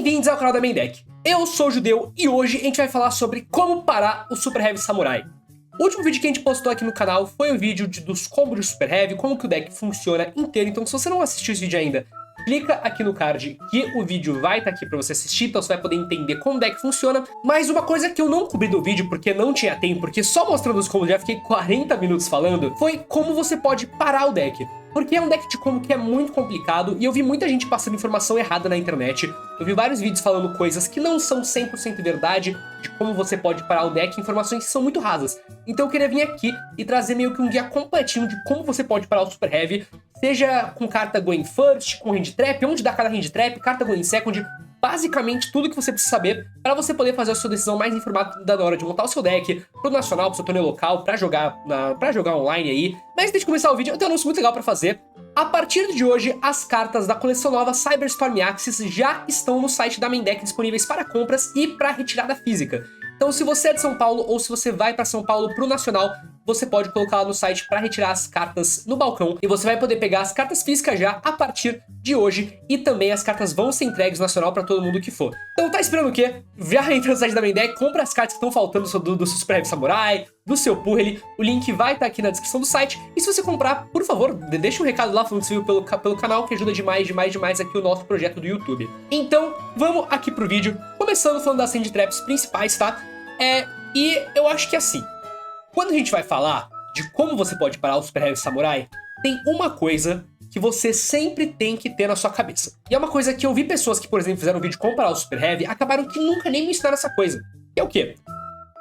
Bem-vindos ao canal da Main Deck. Eu sou o Judeu e hoje a gente vai falar sobre como parar o Super Heavy Samurai. O último vídeo que a gente postou aqui no canal foi o vídeo dos combos de Super Heavy, como que o deck funciona inteiro. Então se você não assistiu esse vídeo ainda, clica aqui no card que o vídeo vai estar aqui pra você assistir, então você vai poder entender como o deck funciona. Mas uma coisa que eu não cobri do vídeo porque não tinha tempo, porque só mostrando os combos já fiquei 40 minutos falando, foi como você pode parar o deck. Porque é um deck de combo que é muito complicado e eu vi muita gente passando informação errada na internet. Eu vi vários vídeos falando coisas que não são 100% verdade de como você pode parar o deck, informações que são muito rasas. Então eu queria vir aqui e trazer meio que um guia completinho de como você pode parar o Super Heavy, seja com carta Going First, com Hand Trap, onde dá cada Hand Trap, carta Going Second, basicamente tudo que você precisa saber para você poder fazer a sua decisão mais informada na hora de montar o seu deck, pro nacional, pro seu torneio local, pra jogar online aí. Mas antes de começar o vídeo, eu tenho um anúncio muito legal pra fazer. A partir de hoje, as cartas da coleção nova Cyberstorm Axis já estão no site da Main Deck disponíveis para compras e para retirada física. Então se você é de São Paulo ou se você vai para São Paulo pro nacional, você pode colocar lá no site para retirar as cartas no balcão e você vai poder pegar as cartas físicas já a partir de hoje e também as cartas vão ser entregues no nacional para todo mundo que for. Então tá esperando o quê? Já entra no site da Main Deck, compra as cartas que estão faltando do Super Heavy Samurai, do seu Purrely, o link vai estar aqui na descrição do site e se você comprar, por favor, deixa um recado lá falando que você viu pelo canal que ajuda demais aqui o nosso projeto do YouTube. Então, vamos aqui pro vídeo, começando falando das Hand Traps principais, tá? E eu acho que assim, quando a gente vai falar de como você pode parar o Super Heavy Samurai, tem uma coisa que você sempre tem que ter na sua cabeça. E é uma coisa que eu vi pessoas que, por exemplo, fizeram um vídeo como parar o Super Heavy, acabaram que nunca nem me ensinaram essa coisa. Que é o quê?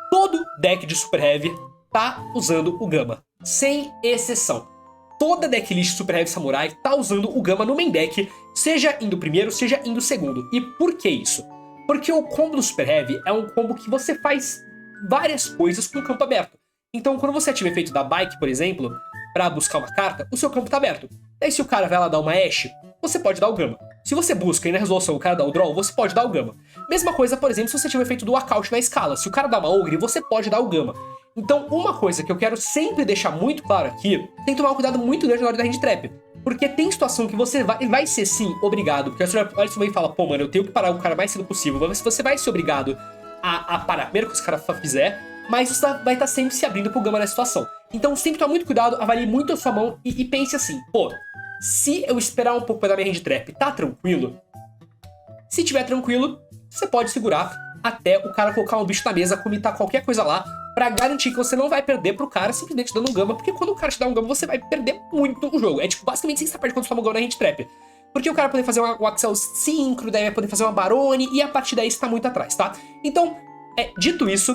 Todo deck de Super Heavy tá usando o Gama, sem exceção. Toda decklist Super Heavy Samurai tá usando o Gama no main deck, seja indo primeiro, seja indo segundo. E por que isso? Porque o combo do Super Heavy é um combo que você faz várias coisas com o campo aberto. Então quando você ativa o efeito da Bike, por exemplo, pra buscar uma carta, o seu campo tá aberto. Daí se o cara vai lá dar uma Ashe, você pode dar o Gama. Se você busca e na resolução o cara dá o Draw, você pode dar o Gama. Mesma coisa, por exemplo, se você tiver o efeito do Walkout na escala. Se o cara dá uma Ogre, você pode dar o Gama. Então uma coisa que eu quero sempre deixar muito claro aqui, tem que tomar um cuidado muito grande na hora da Hand Trap. Porque tem situação que você vai ser sim obrigado, porque a senhora olha isso e fala, pô mano, eu tenho que parar o cara mais cedo possível. Você vai ser obrigado a parar primeiro que os caras fizer, mas você vai estar sempre se abrindo pro Gama nessa situação. Então sempre tome muito cuidado, avalie muito a sua mão e pense assim, pô, se eu esperar um pouco pra dar minha Hand Trap, tá tranquilo? Se tiver tranquilo, você pode segurar até o cara colocar um bicho na mesa, comitar qualquer coisa lá, pra garantir que você não vai perder pro cara simplesmente dando um Gama, porque quando o cara te dá um Gama, você vai perder muito o jogo. É tipo, basicamente, você perde quando você toma um Gama na Hand Trap. Porque o cara vai poder fazer um Axel Synchro, daí vai poder fazer uma Barone, e a partir daí você tá muito atrás, tá? Então, dito isso,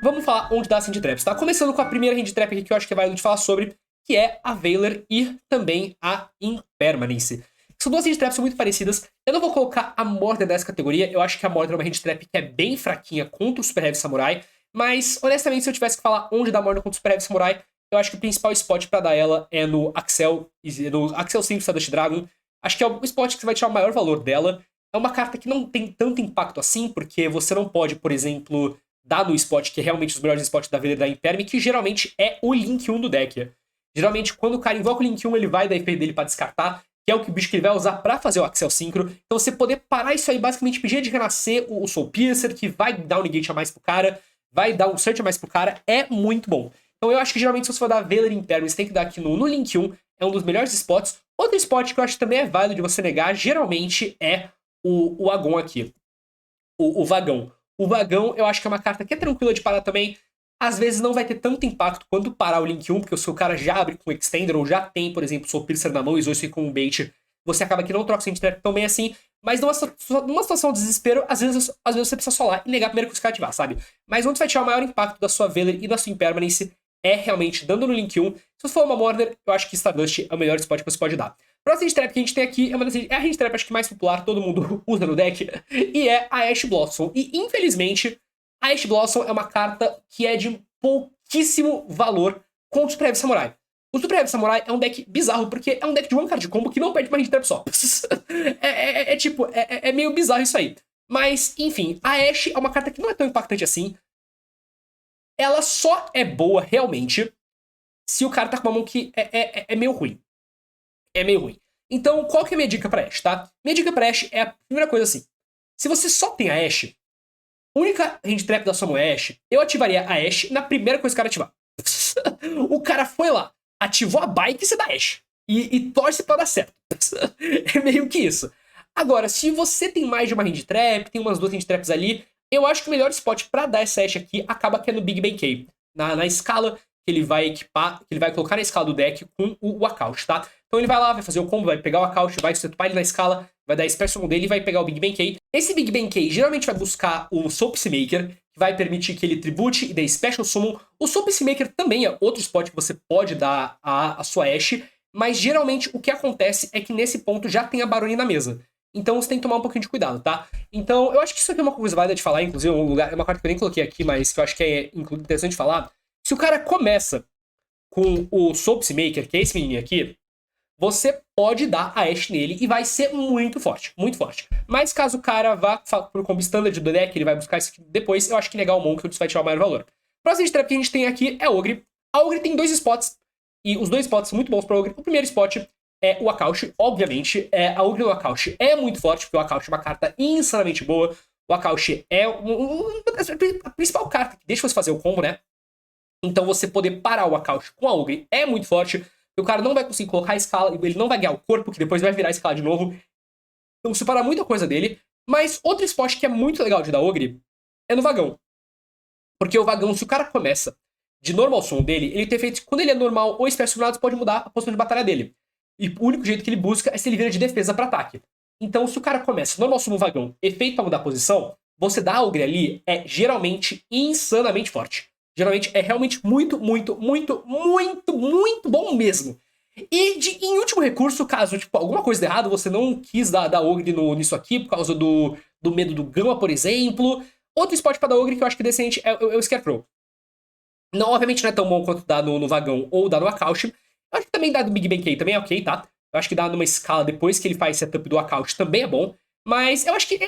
vamos falar onde dá as Hand Traps, tá? Começando com a primeira Hand Trap aqui que eu acho que é válido de falar sobre, que é a Veiler e também a Impermanence. São duas Hand Traps muito parecidas. Eu não vou colocar a Mordor nessa categoria, eu acho que a Mordor é uma Hand Trap que é bem fraquinha contra o Super Heavy Samurai, mas, honestamente, se eu tivesse que falar onde dar Mordor contra o Super Heavy Samurai, eu acho que o principal spot pra dar ela é no Axel Synchro Dust Dragon. Acho que é o spot que vai tirar o maior valor dela. É uma carta que não tem tanto impacto assim, porque você não pode, por exemplo, dar no spot que é realmente os melhores spots da Veiler da Imperm, que geralmente é o Link 1 do deck. Geralmente, quando o cara invoca o Link 1, ele vai dar IP dele pra descartar, que é o que o bicho que ele vai usar pra fazer o Axel Synchro. Então você poder parar isso aí, basicamente pedir de renascer o Soul Piercer, que vai dar um negate a mais pro cara, vai dar um search a mais pro cara, é muito bom. Então eu acho que geralmente se você for dar Veiler Imperm, você tem que dar aqui no Link 1, é um dos melhores spots. Outro spot que eu acho que também é válido de você negar, geralmente é o Agon aqui. O Vagão. O Vagão eu acho que é uma carta que é tranquila de parar também. Às vezes não vai ter tanto impacto quanto parar o Link 1, porque o seu cara já abre com Extender, ou já tem, por exemplo, Soul Piercer na mão e usou isso aí como um bait. Você acaba que não troca o Hand Trap tão bem assim, mas numa situação de desespero, às vezes você precisa solar e negar primeiro que os caras ativar, sabe? Mas onde vai tirar o maior impacto da sua Veiler e da sua Impermanence é realmente dando no Link 1. Se for uma Mordor, eu acho que Stardust é o melhor spot que você pode dar. A próxima Hand Trap que a gente tem aqui é a Hand Trap acho que mais popular, todo mundo usa no deck, e é a Ash Blossom. E infelizmente, a Ash Blossom é uma carta que é de pouquíssimo valor contra o Super Heavy Samurai. O Super Heavy Samurai é um deck bizarro, porque é um deck de one card combo que não perde uma Hand Trap só. É meio bizarro isso aí. Mas, enfim, a Ashe é uma carta que não é tão impactante assim. Ela só é boa, realmente, se o cara tá com uma mão que é meio ruim. É meio ruim. Então, qual que é a minha dica pra Ashe, tá? Minha dica pra Ashe é a primeira coisa assim. Se você só tem a Ashe, a única hand trap da sua mão é Ashe, eu ativaria a Ashe na primeira coisa que o cara ativar. O cara foi lá, ativou a bike e você dá Ashe. E torce pra dar certo. É meio que isso. Agora, se você tem mais de uma hand trap, tem umas duas hand traps ali, eu acho que o melhor spot pra dar essa Ashe aqui acaba que é no Big Bang K. Na escala que ele vai equipar, que ele vai colocar na escala do deck com o Account, tá? Então ele vai lá, vai fazer o combo, vai pegar o Account, vai setupar ele na escala, vai dar a Special dele e vai pegar o Big Bang K. Esse Big Bang K geralmente vai buscar o Soul Peacemaker, que vai permitir que ele tribute e dê Special Summon. O Soul Peacemaker também é outro spot que você pode dar a sua Ashe, mas geralmente o que acontece é que nesse ponto já tem a Barone na mesa. Então você tem que tomar um pouquinho de cuidado, tá? Então eu acho que isso aqui é uma coisa válida de falar, inclusive é uma carta que eu nem coloquei aqui, mas que eu acho que é interessante de falar. Se o cara começa com o Soul Peacemaker, que é esse menininho aqui, você pode dar a Ashe nele e vai ser muito forte, muito forte. Mas caso o cara vá pro combo standard do deck, ele vai buscar isso aqui depois, eu acho que legal o Monk, isso vai tirar o maior valor. Próximo trap que a gente tem aqui é Ogre. A Ogre tem dois spots, e os dois spots são muito bons pra Ogre. O primeiro spot é o Account, obviamente. A Ogre do Account é muito forte, porque o Account é uma carta insanamente boa. O Account é a principal carta que deixa você fazer o combo, né? Então você poder parar o Account com a Ogre é muito forte. O cara não vai conseguir colocar a escala, ele não vai ganhar o corpo, que depois vai virar a escala de novo. Então separa muita coisa dele. Mas outro spot que é muito legal de dar Ogre é no Vagão. Porque o Vagão, se o cara começa de normal summon dele, ele tem feito, quando ele é normal ou espécie summon, pode mudar a posição de batalha dele. E o único jeito que ele busca é se ele vira de defesa para ataque. Então se o cara começa normal summon Vagão, efeito pra mudar a posição, você dá Ogre ali é geralmente insanamente forte. Geralmente é realmente muito, muito, muito, muito, muito bom mesmo. E em último recurso, caso tipo, alguma coisa de errado, você não quis dar Ogre nisso aqui por causa do medo do Gama, por exemplo. Outro spot pra dar Ogre que eu acho que é decente é o Scarecrow. Não, obviamente não é tão bom quanto dar no Vagão ou dar no Account. Eu acho que também dar no Big Bang K também é ok, tá? Eu acho que dar numa escala depois que ele faz setup do Account também é bom. Mas eu acho que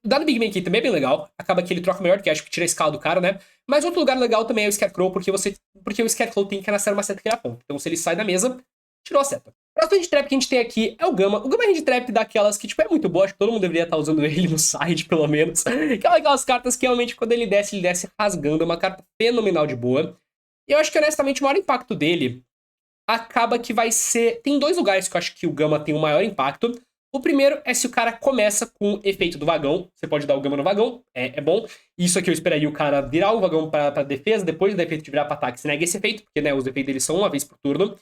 dar no Big Bang K também é bem legal. Acaba que ele troca melhor, que acho que tira a escala do cara, né? Mas outro lugar legal também é o Scarecrow, porque o Scarecrow tem que nascer uma seta que ele aponta. Então se ele sai da mesa, tirou a seta. O próximo handtrap que a gente tem aqui é o Gama. O Gama é handtrap daquelas que, tipo, é muito boa. Acho que todo mundo deveria estar usando ele no side, pelo menos. Aquelas cartas que, realmente, quando ele desce rasgando. É uma carta fenomenal de boa. E eu acho que, honestamente, o maior impacto dele acaba que vai ser... Tem dois lugares que eu acho que o Gama tem o maior impacto. O primeiro é se o cara começa com o efeito do Vagão. Você pode dar o Gama no Vagão, é bom. Isso aqui eu esperaria o cara virar o Vagão pra defesa, depois do efeito de virar pra ataque, você nega esse efeito, porque, né, os efeitos deles são uma vez por turno.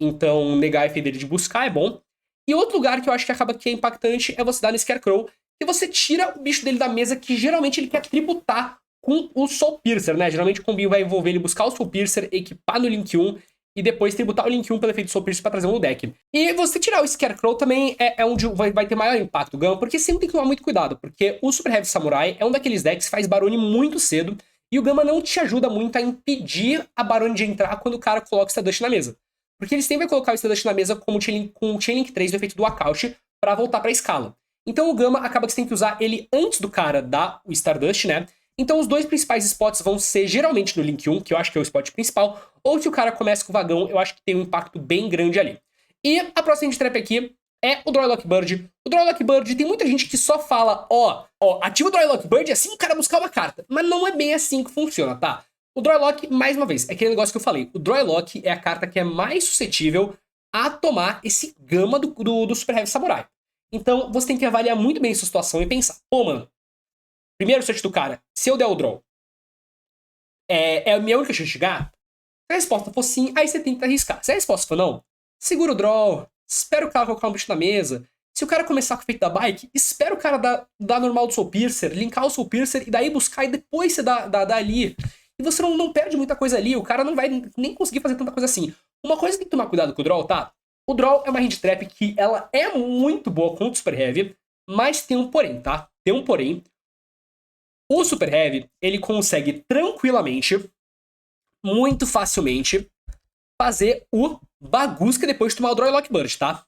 Então, negar a efeito dele de buscar é bom. E outro lugar que eu acho que acaba que é impactante é você dar no Scarecrow, que você tira o bicho dele da mesa, que geralmente ele quer tributar com o Soul Piercer, né? Geralmente o combinho vai envolver ele buscar o Soul Piercer, equipar no Link 1 e depois tributar o Link 1 pelo efeito Soul Piercer pra trazer um no deck. E você tirar o Scarecrow também é onde vai ter maior impacto, Gama, porque sempre tem que tomar muito cuidado, porque o Super Heavy Samurai é um daqueles decks que faz Barone muito cedo, e o Gama não te ajuda muito a impedir a Barone de entrar quando o cara coloca o Stardust na mesa. Porque eles sempre vão colocar o Stardust na mesa com o Chainlink 3 do efeito do Account pra voltar pra escala. Então o Gama acaba que você tem que usar ele antes do cara dar o Stardust, né? Então os dois principais spots vão ser geralmente no Link 1, que eu acho que é o spot principal, ou se o cara começa com o Vagão, eu acho que tem um impacto bem grande ali. E a próxima trap aqui é o Droylock Bird. O Droylock Bird tem muita gente que só fala, ativa o Droylock Bird assim o cara buscar uma carta. Mas não é bem assim que funciona, tá? O Droylock, mais uma vez, é aquele negócio que eu falei. O Droylock é a carta que é mais suscetível a tomar esse Gama do Super Heavy Samurai. Então, você tem que avaliar muito bem essa situação e pensar, mano, primeiro search do cara, se eu der o draw, é a minha única chance de chegar? Se a resposta for sim, aí você tenta arriscar. Se a resposta for não, segura o draw, espera o cara colocar um bicho na mesa. Se o cara começar com o efeito da bike, espera o cara dar normal do Soul Piercer, linkar o Soul Piercer e daí buscar e depois você dá ali. E você não perde muita coisa ali, o cara não vai nem conseguir fazer tanta coisa assim. Uma coisa que tem que tomar cuidado com o draw, tá? O draw é uma hand trap que ela é muito boa contra o Super Heavy, mas tem um porém, tá? Tem um porém. O Super Heavy, ele consegue tranquilamente, muito facilmente, fazer o Bagusca depois de tomar o Draw e Lock Bird, tá?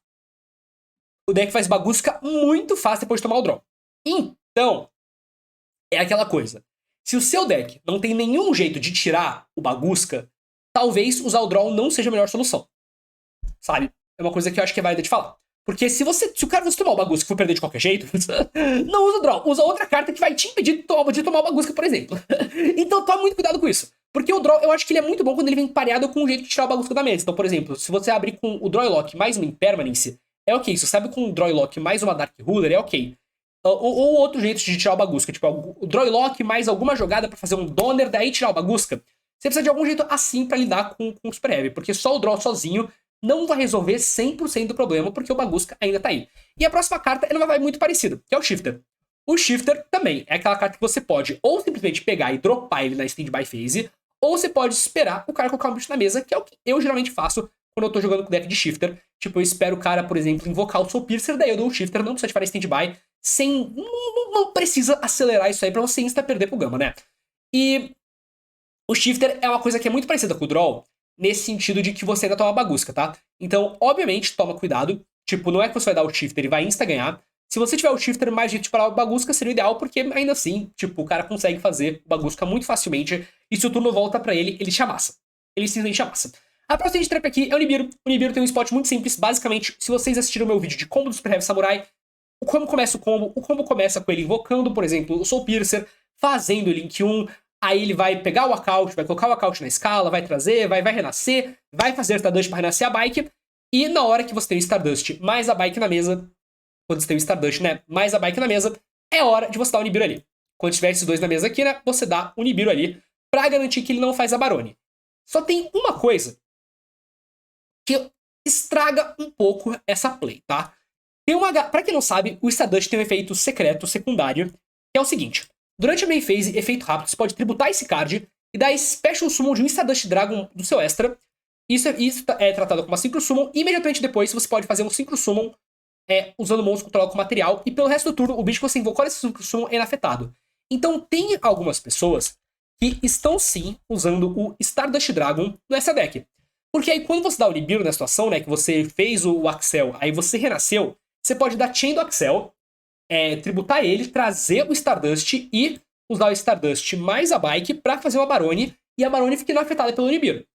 O deck faz Bagusca muito fácil depois de tomar o Draw. Então, é aquela coisa. Se o seu deck não tem nenhum jeito de tirar o Bagusca, talvez usar o Draw não seja a melhor solução. Sabe? É uma coisa que eu acho que é válida de falar. Porque se o cara você tomar o Bagusca e for perder de qualquer jeito, não usa o Draw, usa outra carta que vai te impedir de tomar o Bagusca, por exemplo. Então toma muito cuidado com isso. Porque o Draw, eu acho que ele é muito bom quando ele vem pareado com o jeito de tirar o Bagusca da mesa. Então, por exemplo, se você abrir com o Draw e Lock mais uma Impermanence, é ok. Se você abre com o Draw e Lock mais uma Dark Ruler, é ok. Ou outro jeito de tirar o Bagusca, tipo, o Draw e Lock mais alguma jogada pra fazer um Donner, daí tirar o Bagusca. Você precisa de algum jeito assim pra lidar com o Super Heavy, porque só o Draw sozinho não vai resolver 100% do problema, porque o Bagusca ainda tá aí. E a próxima carta é uma vibe muito parecida, que é o Shifter. O Shifter também é aquela carta que você pode ou simplesmente pegar e dropar ele na Standby Phase, ou você pode esperar o cara colocar um bicho na mesa, que é o que eu geralmente faço quando eu tô jogando com deck de Shifter. Tipo, eu espero o cara, por exemplo, invocar o Soul Piercer, daí eu dou o Shifter, não precisa ativar Standby, sem... Não precisa acelerar isso aí pra você insta perder pro Gama, né? E o Shifter é uma coisa que é muito parecida com o Draw, nesse sentido de que você ainda toma Bagusca, tá? Então, obviamente, toma cuidado. Tipo, não é que você vai dar o Shifter e vai insta ganhar. Se você tiver o Shifter mais jeito de parar o Bagusca, seria o ideal, porque ainda assim, tipo, o cara consegue fazer o Bagusca muito facilmente, e se o turno volta pra ele, ele te amassa. Ele simplesmente amassa. A próxima trap aqui é o Nibiru. O Nibiru tem um spot muito simples. Basicamente, se vocês assistiram o meu vídeo de combo do Super Heavy Samurai, como começa o combo começa com ele invocando, por exemplo, o Soul Piercer, fazendo o Link 1, aí ele vai pegar o Walkout, vai colocar o Walkout na escala, vai trazer, vai renascer, vai fazer Stardust para renascer a bike, e na hora que você tem o Stardust mais a bike na mesa, quando você tem o Stardust, né, mais a bike na mesa, é hora de você dar o Nibiru ali. Quando tiver esses dois na mesa aqui, né, você dá o Nibiru ali, pra garantir que ele não faz a Barone. Só tem uma coisa que estraga um pouco essa play, tá? Pra quem não sabe, o Stardust tem um efeito secreto, secundário, que é o seguinte. Durante a main phase, efeito rápido, você pode tributar esse card e dar Special Summon de um Stardust Dragon do seu extra. Isso é tratado como uma Synchro Summon. E imediatamente depois, você pode fazer um Synchro Summon usando o monstro controlado com material. E pelo resto do turno, o bicho que você invocou nesse Synchro Summon é inafetado. Então tem algumas pessoas que estão sim usando o Stardust Dragon no extra deck. Porque aí quando você dá o Nibiru na situação, né, que você fez o Axel, aí você renasceu, você pode dar Chain do Axel, tributar ele, trazer o Stardust e usar o Stardust mais a bike pra fazer uma Barone, e a Barone fica inafetada pelo Nibiru.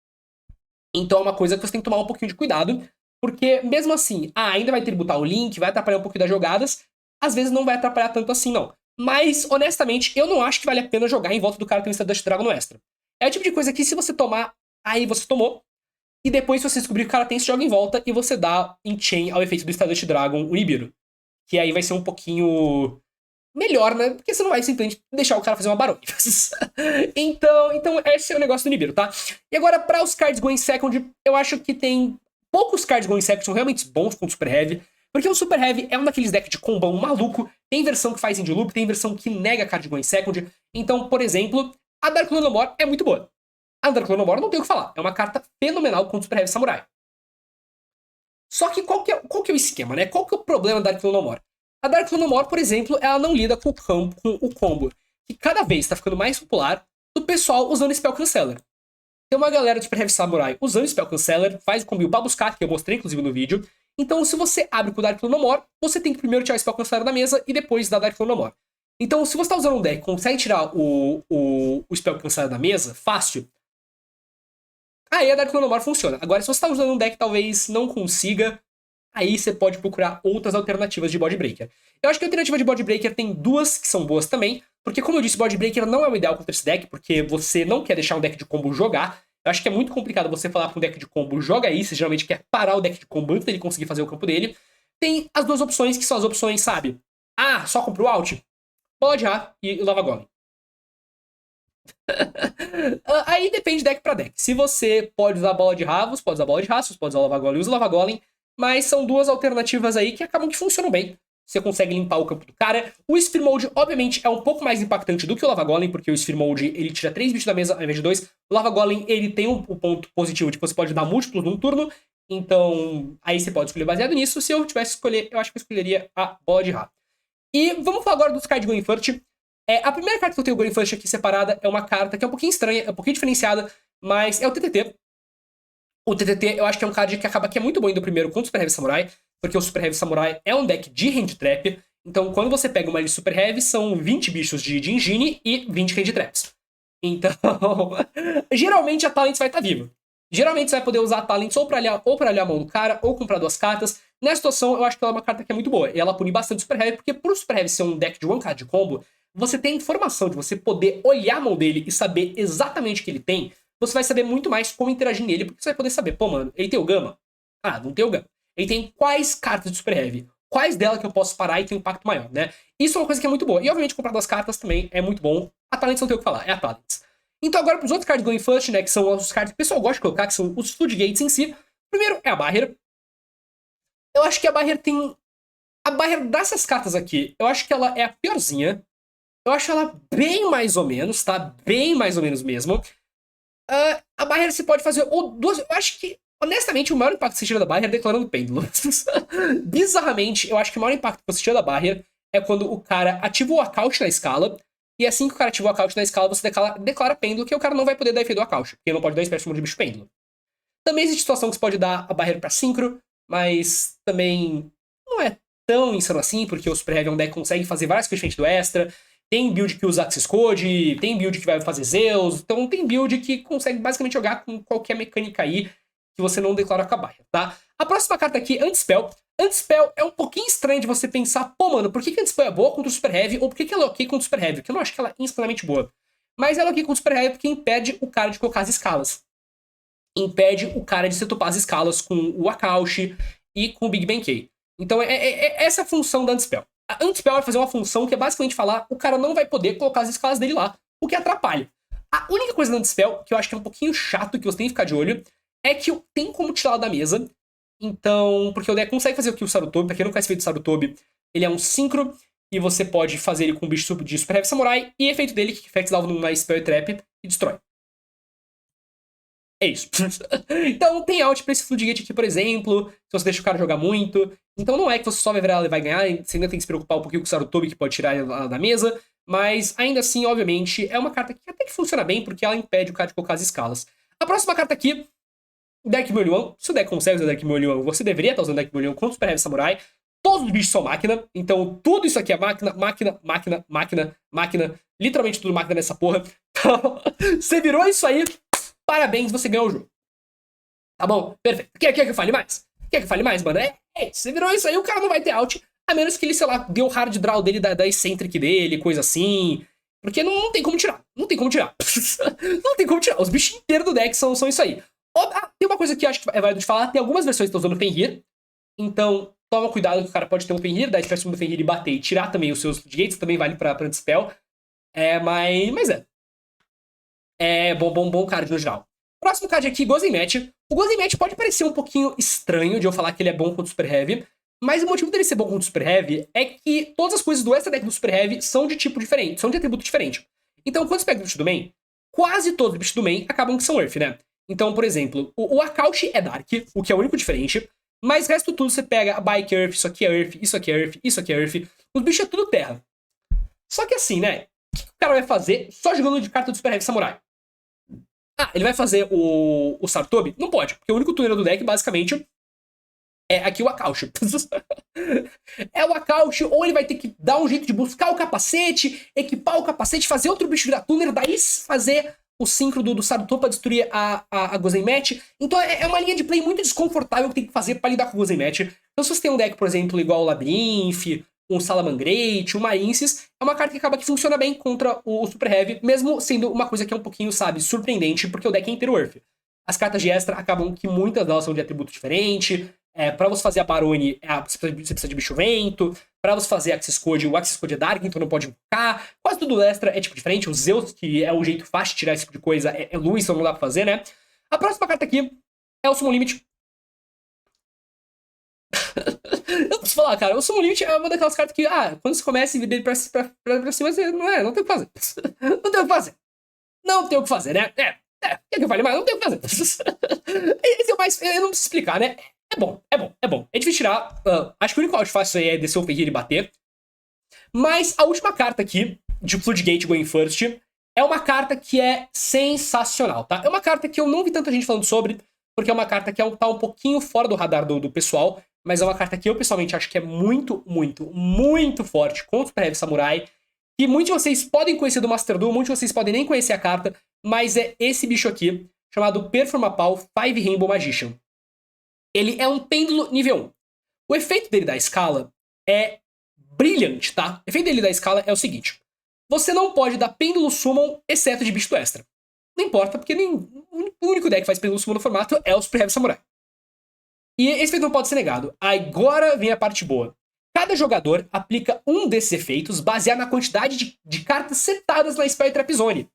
Então é uma coisa que você tem que tomar um pouquinho de cuidado, porque mesmo assim, ainda vai tributar o Link, vai atrapalhar um pouquinho das jogadas, às vezes não vai atrapalhar tanto assim não. Mas, honestamente, eu não acho que vale a pena jogar em volta do cara que tem o Stardust Dragon no extra. É o tipo de coisa que se você tomar, aí você tomou, e depois se você descobrir que o cara tem, você joga em volta e você dá em chain ao efeito do Stardust Dragon o Nibiru. Que aí vai ser um pouquinho melhor, né? Porque você não vai simplesmente deixar o cara fazer uma Barone. então, esse é o negócio do Nibiru, tá? E agora, para os cards Going Second, eu acho que tem poucos cards Going Second que são realmente bons com o Super Heavy. Porque o Super Heavy é um daqueles decks de combão maluco. Tem versão que faz Indie Loop, tem versão que nega card Going Second. Então, por exemplo, a Dark Lunomor é muito boa. A Dark Lunomor não tem o que falar. É uma carta fenomenal contra o Super Heavy Samurai. Só que qual que é o esquema, né? Qual que é o problema da Dark Lunomor? A Dark Lunomor, por exemplo, ela não lida com o combo, que cada vez está ficando mais popular, do pessoal usando Spell Canceller. Tem uma galera de Super Heavy Samurai usando Spell Canceller, faz o combo pra buscar, que eu mostrei inclusive no vídeo. Então, se você abre com o Dark Lunomor, você tem que primeiro tirar o Spell Canceller da mesa e depois dar Dark Lunomor. Então, se você está usando um deck que consegue tirar o Spell Canceller da mesa, fácil, aí a Dark Lunomor funciona. Agora, se você está usando um deck que talvez não consiga, aí você pode procurar outras alternativas de Body Breaker. Eu acho que a alternativa de Body Breaker tem duas que são boas também, porque como eu disse, Body Breaker não é o ideal contra esse deck, porque você não quer deixar um deck de combo jogar. Eu acho que é muito complicado você falar para um deck de combo, joga aí, você geralmente quer parar o deck de combo antes dele conseguir fazer o campo dele. Tem as duas opções, que são as opções, sabe? Ah, só compra o Alt? Pode, e Lava Golem. Aí depende deck pra deck. Se você pode usar bola de Ravos, pode usar bola de Rastros, pode usar o Lava Golem, usa o Lava Golem. Mas são duas alternativas aí que acabam que funcionam bem. Você consegue limpar o campo do cara. O Sphere Mode, obviamente, é um pouco mais impactante do que o Lava Golem, porque o Sphere Mode, ele tira 3 bichos da mesa ao invés de 2. O Lava Golem, ele tem um ponto positivo de que você pode dar múltiplos num turno. Então, aí você pode escolher baseado nisso. Se eu tivesse que escolher, eu acho que eu escolheria a bola de Ra. E vamos falar agora dos cards Going First. A primeira carta que eu tenho Going First aqui separada é uma carta que é um pouquinho estranha, é um pouquinho diferenciada, mas é o TTT. O TTT, eu acho que é um card que acaba que é muito bom indo primeiro contra o Super Heavy Samurai, porque o Super Heavy Samurai é um deck de Hand Trap, então quando você pega uma de Super Heavy, são 20 bichos de Engine e 20 Hand Traps. Então, geralmente a Talents vai estar viva. Geralmente você vai poder usar a Talents ou pra aliar a mão do cara, ou comprar duas cartas. Nessa situação, eu acho que ela é uma carta que é muito boa. E ela pune bastante o Super Heavy, porque pro Super Heavy ser um deck de one card de combo, você tem informação de você poder olhar a mão dele e saber exatamente o que ele tem. Você vai saber muito mais como interagir nele, porque você vai poder saber, pô, mano, ele tem o Gama? Ah, não tem o Gama. Ele tem quais cartas de Super Heavy? Quais dela que eu posso parar e tem um impacto maior, né? Isso é uma coisa que é muito boa. E, obviamente, comprar duas cartas também é muito bom. A Talents não tem o que falar, é a Talents. Então, agora, pros outros cards Going First, né, que são os cards que o pessoal gosta de colocar, que são os Floodgates em si. Primeiro é a Barrier. Eu acho que a Barrier tem... A Barrier dessas cartas aqui, eu acho que ela é a piorzinha. Eu acho ela bem mais ou menos, tá? Bem mais ou menos mesmo. A Barrier você pode fazer ou duas... Eu acho que, honestamente, o maior impacto que você tira da Barrier é declarando pêndulo. Bizarramente, eu acho que o maior impacto que você tira da Barrier é quando o cara ativa o Account na escala, e assim que o cara ativa o Account na escala, você declara pêndulo, que o cara não vai poder dar efeito do Account, porque não pode dar espécie de bicho pêndulo. Também existe situação que você pode dar a Barrier pra Synchro, mas também não é tão insano assim, porque o Super Heavy é um deck que consegue fazer várias coisas diferentes do extra. Tem build que usa Axis Code, tem build que vai fazer Zeus, então tem build que consegue basicamente jogar com qualquer mecânica aí que você não declara com a Barrier, tá? A próxima carta aqui, Anti-Spell. Anti-Spell é um pouquinho estranho de você pensar, pô, mano, por que Anti-Spell é boa contra o Super Heavy, ou por que ela é ok contra o Super Heavy? Porque eu não acho que ela é insanamente boa. Mas ela é ok contra o Super Heavy porque impede o cara de colocar as escalas. Impede o cara de setupar as escalas com o Akaushi e com o Big Benkei. Então é essa a função da Anti-Spell. A Anti-Spell vai fazer uma função que é basicamente falar o cara não vai poder colocar as escalas dele lá, o que atrapalha. A única coisa da Anti-Spell, que eu acho que é um pouquinho chato, que você tem que ficar de olho, é que tem como tirá-la da mesa. Então, porque o deck consegue fazer o que o Sarutobi, pra quem não conhece o efeito do Sarutobi, ele é um Synchro, e você pode fazer ele com um bicho de Super Heavy Samurai, e efeito dele, que Fex alvo numa Spell Trap e destrói. É isso. Então tem out pra esse Floodgate aqui, por exemplo, se você deixa o cara jogar muito. Então não é que você só vai virar ela e vai ganhar, você ainda tem que se preocupar um pouquinho com o Sarutobi, que pode tirar ela da mesa, mas ainda assim, obviamente, é uma carta que até que funciona bem, porque ela impede o cara de colocar as escalas. A próxima carta aqui, Deck Myolyuan. Se o deck consegue usar Deck Myolyuan, você deveria estar usando Deck Myolyuan contra o Super Heavy Samurai. Todos os bichos são máquina, então tudo isso aqui é máquina, máquina, máquina, máquina, máquina. Literalmente tudo máquina nessa porra. Então, você virou isso aí, parabéns, você ganhou o jogo. Tá bom? Perfeito. Quer que eu fale mais? Quer que eu fale mais, mano? Você virou isso aí, o cara não vai ter out, a menos que ele, sei lá, deu o hard draw dele da Eccentric dele, coisa assim. Porque não tem como tirar. Não tem como tirar. Não tem como tirar. Os bichos inteiros do deck são isso aí. Tem uma coisa que eu acho que é válido de falar. Tem algumas versões que estão usando Fenrir. Então, toma cuidado que o cara pode ter um Fenrir, dar espécie do Fenrir e bater e tirar também os seus gates. Também vale pra Anti-Spell. Mas é. É bom card no geral. Próximo card aqui, Gozen Match. O Gozen Match pode parecer um pouquinho estranho de eu falar que ele é bom contra o Super Heavy, mas o motivo dele ser bom contra o Super Heavy é que todas as coisas do extra deck do Super Heavy são de tipo diferente, são de atributo diferente. Então, quando você pega o bicho do main, quase todos os bichos do main acabam que são Earth, né? Então, por exemplo, o Akaushi é Dark, o que é o único diferente, mas o resto tudo você pega a Bike Earth, isso aqui é Earth, isso aqui é Earth, isso aqui é Earth. Os bichos é tudo terra. Só que assim, né? O que o cara vai fazer só jogando de carta do Super Heavy Samurai? Ele vai fazer o Sarutobi? Não pode, porque o único tuneiro do deck, basicamente, é aqui o Akaushi. É o Akaushi, ou ele vai ter que dar um jeito de buscar o capacete, equipar o capacete, fazer outro bicho virar tuner, daí fazer o Synchro do Sarutobi pra destruir a Gozen Match. Então é uma linha de play muito desconfortável que tem que fazer pra lidar com o Gozen Match. Então se você tem um deck, por exemplo, igual o Labyrinth, um Salamangreat, uma Incis, é uma carta que acaba que funciona bem contra o Super Heavy, mesmo sendo uma coisa que é um pouquinho, sabe, surpreendente, porque o deck é inteiro Earth. As cartas de extra acabam que muitas delas são de atributo diferente. Pra você fazer a Barone, você precisa de bicho vento. Pra você fazer Axis Code, o Axis Code é Dark, então não pode invocar. Quase tudo extra é tipo diferente. O Zeus, que é o jeito fácil de tirar esse tipo de coisa, é luz, então não dá pra fazer, né? A próxima carta aqui é o Summon Limit. Eu preciso falar, cara, o Summon Limit é uma daquelas cartas que, quando você começa e vira ele pra cima, você não tem o que fazer. Não tem o que fazer. Não tem o que fazer, né? Quer que eu fale mais? Não tem o que fazer. Esse é o mais. Eu não preciso explicar, né? É bom. É difícil tirar. Acho que o único out fácil aí é descer o Fenrir e bater. Mas a última carta aqui, de Floodgate Going First, é uma carta que é sensacional, tá? É uma carta que eu não vi tanta gente falando sobre, porque é uma carta que tá um pouquinho fora do radar do pessoal, mas é uma carta que eu pessoalmente acho que é muito, muito, muito forte contra o Super Heavy Samurai. E muitos de vocês podem conhecer do Master Duel, muitos de vocês podem nem conhecer a carta, mas é esse bicho aqui, chamado Performapal 5 Rainbow Magician. Ele é um pêndulo nível 1. O efeito dele da escala é brilhante, tá? O efeito dele da escala é o seguinte. Você não pode dar pêndulo summon, exceto de bicho extra. Não importa, porque o único deck que faz pêndulo summon no formato é o Super Heavy Samurai. E esse efeito não pode ser negado. Agora vem a parte boa. Cada jogador aplica um desses efeitos baseado na quantidade de cartas setadas na Spell Trap Zone.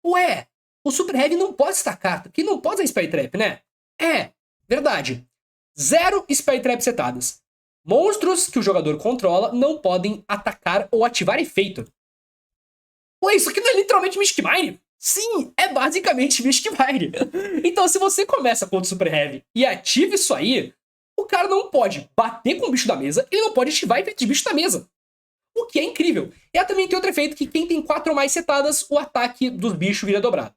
Ué, o Super Heavy não pode estar carta, porque não pode usar Spell Trap, né? É, verdade. 0 Spell Trap setadas. Monstros que o jogador controla não podem atacar ou ativar efeito. Ué, isso aqui não é literalmente Mystic Mine? Sim, é basicamente Mystic Mine. Então, se você começa contra o Super Heavy e ativa isso aí, o cara não pode bater com o bicho da mesa, ele não pode ativar efeito de bicho da mesa. O que é incrível. E também tem outro efeito que quem tem 4 ou mais setadas, o ataque dos bichos vira dobrado.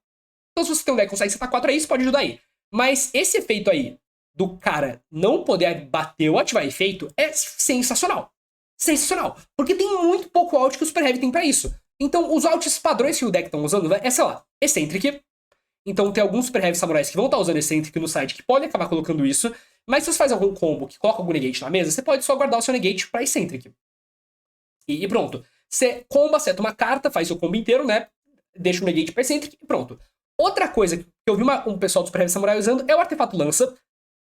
Então, se você tem um deck que consegue setar 4 aí, isso pode ajudar aí. Mas esse efeito aí, do cara não poder bater ou ativar efeito, é sensacional. Sensacional. Porque tem muito pouco out que o Super Heavy tem pra isso. Então, os outs padrões que o deck estão usando é, sei lá, Eccentric. Então, tem alguns Super Heavy Samurais que vão estar usando Eccentric no site que podem acabar colocando isso. Mas se você faz algum combo que coloca algum negate na mesa, você pode só guardar o seu negate pra Eccentric. E pronto. Você comba, seta uma carta, faz o combo inteiro, né? Deixa o negate pra Eccentric e pronto. Outra coisa que eu vi um pessoal do Super Heavy Samurai usando é o artefato lança.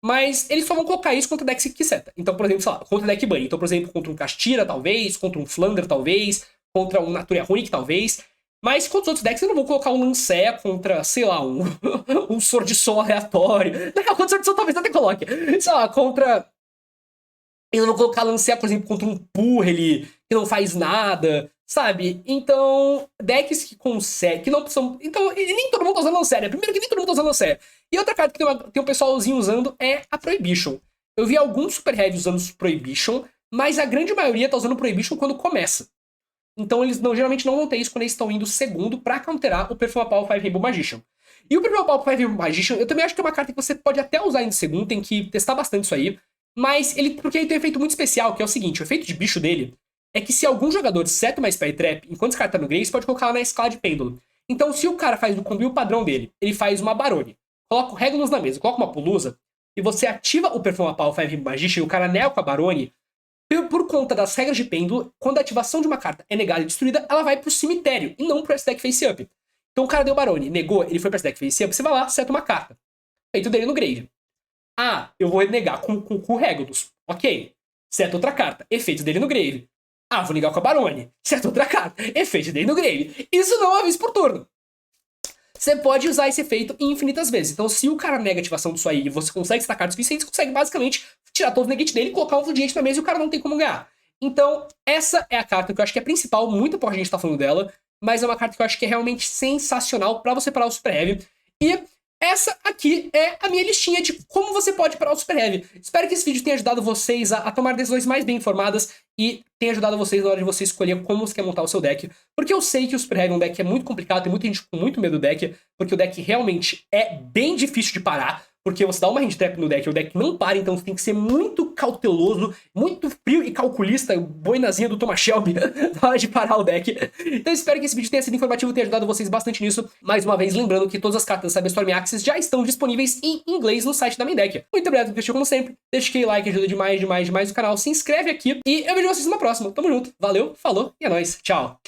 Mas eles só vão colocar isso contra decks que seta. Então, por exemplo, sei lá, contra deck Bunny. Então, por exemplo, contra um Castira, talvez. Contra um Flander, talvez. Contra um Naturia Runic, talvez. Mas contra os outros decks, eu não vou colocar um Lancea contra, sei lá, um Sword Soul aleatório. Não, contra Sword Soul talvez até coloque. Sei lá, contra... Eu não vou colocar Lancea, por exemplo, contra um Purrely, que não faz nada, sabe? Então, decks que conseguem, que não são... Então, nem todo mundo tá usando Lancea, né? Primeiro que nem todo mundo tá usando Lancea. E outra carta que tem um pessoalzinho usando é a Prohibition. Eu vi alguns Super Heavy usando Prohibition, mas a grande maioria tá usando Prohibition quando começa. Então eles geralmente não vão ter isso quando eles estão indo segundo pra counterar o Perfuma Power 5 Rainbow Magician. E o Perfuma Power 5 Rainbow Magician, eu também acho que é uma carta que você pode até usar indo segundo, tem que testar bastante isso aí. Mas porque ele tem um efeito muito especial, que é o seguinte, o efeito de bicho dele é que se algum jogador seta uma Spell Trap, enquanto esse cara tá no grave, você pode colocar ela na escala de pêndulo. Então se o cara faz o combo padrão dele, ele faz uma Barone, coloca o Regulus na mesa, coloca uma Pulusa, e você ativa o Perfuma Power 5 Rainbow Magician e o cara nega com a Barone, por conta das regras de pêndulo, quando a ativação de uma carta é negada e destruída, ela vai pro cemitério, e não pro S-Deck Face Up. Então o cara deu Barone, negou, ele foi pro S-Deck Face Up, você vai lá, seta uma carta. Feito dele no grave. Ah, eu vou negar com o Regulus. Ok. Seta outra carta. Efeito dele no grave. Ah, vou negar com a Barone. Seta outra carta. Efeito dele no grave. Isso não é uma vez por turno. Você pode usar esse efeito infinitas vezes. Então, se o cara nega a ativação disso aí e você consegue destacar o suficiente, você consegue basicamente tirar todo o negate dele, colocar um Floodgate na mesa e o cara não tem como ganhar. Então, essa é a carta que eu acho que é principal, muito pouca gente tá falando dela, mas é uma carta que eu acho que é realmente sensacional pra você parar o Super Heavy. E essa aqui é a minha listinha de como você pode parar o Super Heavy. Espero que esse vídeo tenha ajudado vocês a tomar decisões mais bem informadas e tenha ajudado vocês na hora de você escolher como você quer montar o seu deck. Porque eu sei que o Super Heavy é um deck que é muito complicado, tem muita gente com muito medo do deck, porque o deck realmente é bem difícil de parar. Porque você dá uma hand trap no deck, o deck não para, então você tem que ser muito cauteloso, muito frio e calculista, boinazinha do Thomas Shelby, na hora de parar o deck. Então espero que esse vídeo tenha sido informativo e tenha ajudado vocês bastante nisso. Mais uma vez, lembrando que todas as cartas da Cyberstorm Axis já estão disponíveis em inglês no site da Main Deck. Muito obrigado por assistir, como sempre. Deixa aquele like, ajuda demais o canal. Se inscreve aqui e eu vejo vocês numa próxima. Tamo junto. Valeu, falou e é nóis. Tchau.